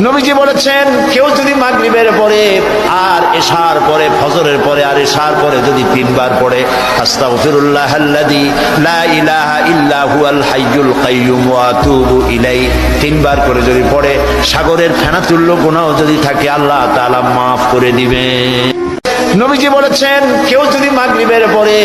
নবীজি বলেছেন, কেউ যদি মাগরিবের পরে আর এশার পরে, ফজরের পরে আর এশার পরে যদি তিনবার পড়ে আস্তাগফিরুল্লাহাল্লাযী লা ইলাহা ইল্লা হুয়াল হাইয়ুল কাইয়্যুম ওয়া আতুবু ইলাইহি, তিনবার করে যদি পড়ে, সাগরের ফেনা তুল্য গুনাহ যদি থাকে আল্লাহ তাআলা মাফ করে দিবেন। নবীজি বলেছেন, কেউ যদি মাগরিবের পরে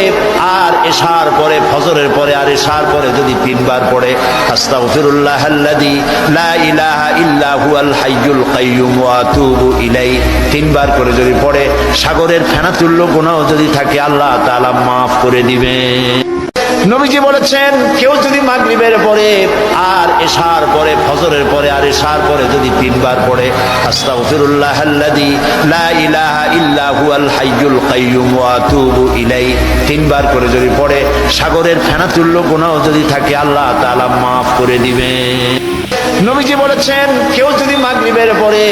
আর এশার পরে, ফজরের পরে আর এশার পরে যদি তিনবার পড়ে আস্তাগফিরুল্লাহাল্লাযী লা ইলাহা ইল্লা হুয়াল হাইয়ুল কাইয়্যুম ওয়া আতুবু ইলাইহি, তিনবার করে যদি পড়ে, সাগরের ফেনা তুল্য গুনাহ যদি থাকে আল্লাহ তাআলা মাফ করে দিবেন। নবীজি বলেছেন, কেউ যদি মাগরিবের পরে আর এশার পরে, ফজরের পরে আর এশার পরে যদি তিনবার পড়ে আস্তাগফিরুল্লাহাল্লাযী লা ইলাহা ইল্লা হুয়াল হাইয়ুল কাইয়্যুম ওয়া আতুবু ইলাইহি, তিনবার করে যদি পড়ে, সাগরের ফেনা তুল্য গুনাহ যদি থাকে আল্লাহ তাআলা মাফ করে দিবেন। নবীজি বলেছেন, কেউ যদি মাগরিবের পরে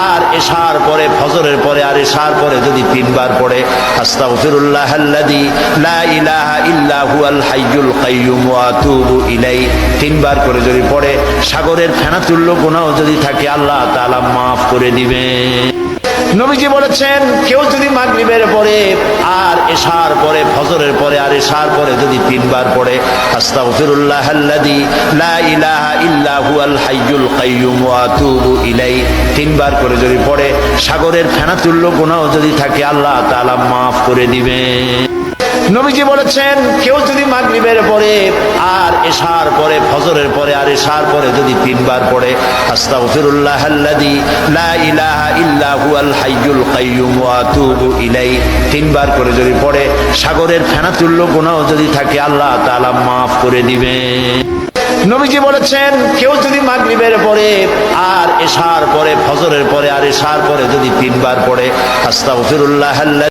আর এশার পরে, ফজরের পরে আর এশার পরে যদি তিনবার পড়ে আস্তাগফিরুল্লাহাল্লাযী লা ইলাহা ইল্লা হুয়াল হাইয়ুল কাইয়্যুম ওয়া আতুবু ইলাইহি, তিনবার করে যদি পড়ে, সাগরের ফেনা তুল্য গুনাহ যদি থাকে আল্লাহ তাআলা মাফ করে দিবেন। নবীজি বলেছেন, কেউ যদি মাগরিবের পরে আর এশার পরে, ফজরের পরে আর এশার পরে যদি তিনবার পড়ে আস্তাগফিরুল্লাহাল্লাযী লা ইলাহা ইল্লা হুয়াল হাইয়ুল কাইয়্যুম ওয়া আতুবু ইলাইহি, তিনবার করে যদি পড়ে, সাগরের ফেনা তুল্য গুনাহ যদি থাকে আল্লাহ তাআলা মাফ করে দিবেন। নবীজি বলেছেন, কেউ যদি মাগরিবের পরে আর এশার পরে, ফজরের পরে আর এশার পরে যদি তিনবার পড়ে আস্তাগফিরুল্লাহাল্লাযী লা ইলাহা ইল্লা হুয়াল হাইয়ুল কাইয়্যুম ওয়া আতুবু ইলাইহি, তিনবার করে যদি পড়ে, সাগরের ফেনা তুল্য গুনাহ যদি থাকে আল্লাহ তাআলা মাফ করে দিবেন। নবীজি বলেছেন, কেউ যদি মাগরিবের পরে আর এশার পরে, ফজরের পরে আর এশার পরে যদি তিনবার পড়ে আস্তাগফিরুল্লাহাল্লাযী